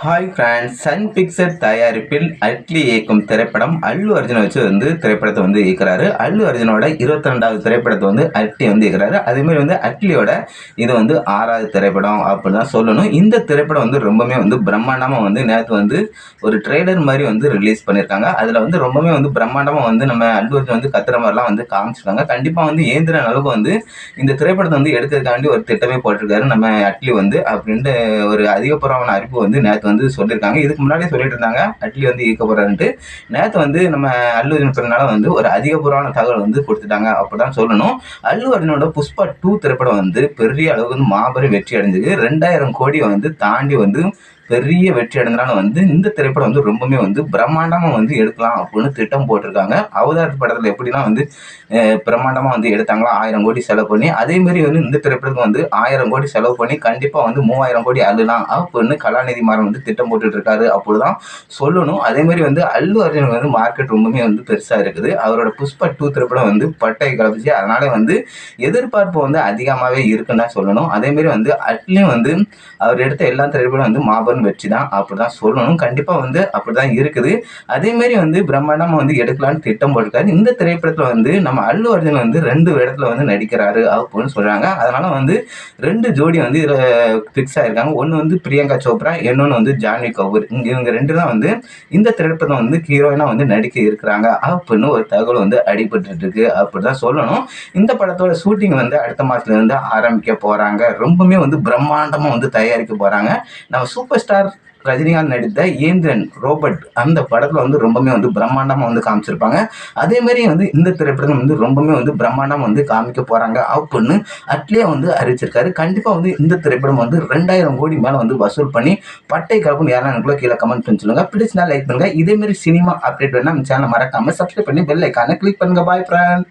Hi friends, Sun picture தயாரிப்பில் அட்லி இயக்கும் திரைப்படம் அல்லு அர்ஜுனை வச்சு திரைப்படத்தை இயக்குறாரு. அல்லு அர்ஜுனோட 22வது திரைப்படத்தை அட்லி இயக்குறாரு. அதேமாதிரி அட்லியோட இது 6வது திரைப்படம் அப்படின்னு தான் சொல்லணும். இந்த திரைப்படம் ரொம்பவே பிரம்மாண்டமாக நேற்று ஒரு ட்ரெய்லர் மாதிரி ரிலீஸ் பண்ணியிருக்காங்க. அதில் ரொம்பவே பிரம்மாண்டமாக நம்ம அல்லு அர்ஜுன் கத்துற மாதிரிலாம் காமிச்சிருக்காங்க. கண்டிப்பாக ஏந்திரன் அளவுக்கு இந்த திரைப்படத்தை எடுக்கிறதுக்காண்டி ஒரு திட்டமே போட்டிருக்காரு நம்ம அட்லி அப்படின்ட்டு ஒரு அதிகப்பூர்வமான அறிவிப்பு நேற்று சொல்லியிருக்காங்க. இதுக்கு முன்னாடியே சொல்லிட்டு இருந்தாங்க அட்லி இயக்க போறாருன்ட்டு. நேற்று நம்ம அல்லு அர்ஜுன் பிறனால ஒரு அதிகபூர்வமான தகவல் கொடுத்துட்டாங்க அப்படிதான் சொல்லணும். அல்லு அர்ஜுனோட புஷ்பா 2 திரைப்படம் பெரிய அளவுக்கு மாபெரும் வெற்றி அடைஞ்சது. 2000 கோடி தாண்டி பெரிய வெற்றி அடைந்தனால இந்த திரைப்படம் ரொம்பவே பிரம்மாண்டமா எடுக்கலாம் அப்படின்னு திட்டம் போட்டிருக்காங்க. அவதார் படத்துல எப்படிலாம் பிரம்மாண்டமா எடுத்தாங்களா 1000 கோடி செலவு பண்ணி, அதே மாதிரி இந்த திரைப்படத்துக்கு 1000 கோடி செலவு பண்ணி கண்டிப்பா 3000 கோடி அள்ளலாம் அப்படின்னு கலாநிதி மாறன் திட்டம் போட்டுட்டு இருக்காரு அப்படிதான் சொல்லணும். அதே மாதிரி அல்லு அர்ஜுன் மார்க்கெட் ரொம்பவே பெருசா இருக்குது. அவரோட புஷ்பா 2 திரைப்படம் பட்டை கலப்பிச்சு. அதனால எதிர்பார்ப்பு அதிகமாவே இருக்குன்னு தான் சொல்லணும். அதே மாதிரி அட்லியும் அவர் எடுத்த எல்லா திரைப்படம் மாபெரும் வெற்றி தான் அப்படிதான் சொல்லணும். கண்டிப்பா அப்படிதான் இருக்குது. அதே மாதிரி பிரம்மாண்டமா எடுக்கலாம்னு திட்டம் போட்டிருக்காரு. இந்த திரைப்படத்துல நம்ம அல்லு அர்ஜுன் 2 இடத்துல நடிக்கிறாரு அப்படின்னு சொல்றாங்க. அதனால 2 ஜோடி இதுல பிக்ஸ் ஆயிருக்காங்க. ஒன்னு பிரியங்கா சோப்ரா, இன்னொன்னு ஜான்வி கபூர். இவங்க 2 தான் இந்த திரைப்படம் ஹீரோயினா நடிக்க இருக்கிறாங்க அப்படின்னு ஒரு தகவல் அடிபட்டு இருக்கு அப்படிதான் சொல்லணும். இந்த படத்தோட ஷூட்டிங் அடுத்த மாசத்துல ஆரம்பிக்க போறாங்க. ரொம்பவே பிரம்மாண்டமா தயாரிக்க போறாங்க. நம்ம சூப்பர் ஸ்டார் ரஜினிகாந்த் நடித்த ஏந்திரன் ரோபோட் அந்த படத்துல ரொம்பவே பிரம்மாண்டமா காமிச்சிருப்பாங்க. அதே மாதிரி இந்த திரைப்படம் ரொம்பவே பிரம்மாண்டமா காமிக்க போறாங்க அப்படின்னு அட்லியே அறிவிச்சிருக்காரு. கண்டிப்பா இந்த திரைப்படம் 2000 கோடி மேல வசூல் பண்ணி பட்டை கலப்புன்னு யாரும் கீழே கமெண்ட் பண்ணி சொல்லுங்க. பிடிச்சினா லைக் பண்ணுங்க. இதே மாதிரி சினிமா அப்டேட் வேணா நம்ம சேனலை மறக்காம சப்ஸ்கிரைப் பண்ணி பெல் ஐக்கானை கிளிக் பண்ணுங்க. பாய் ஃப்ரெண்ட்.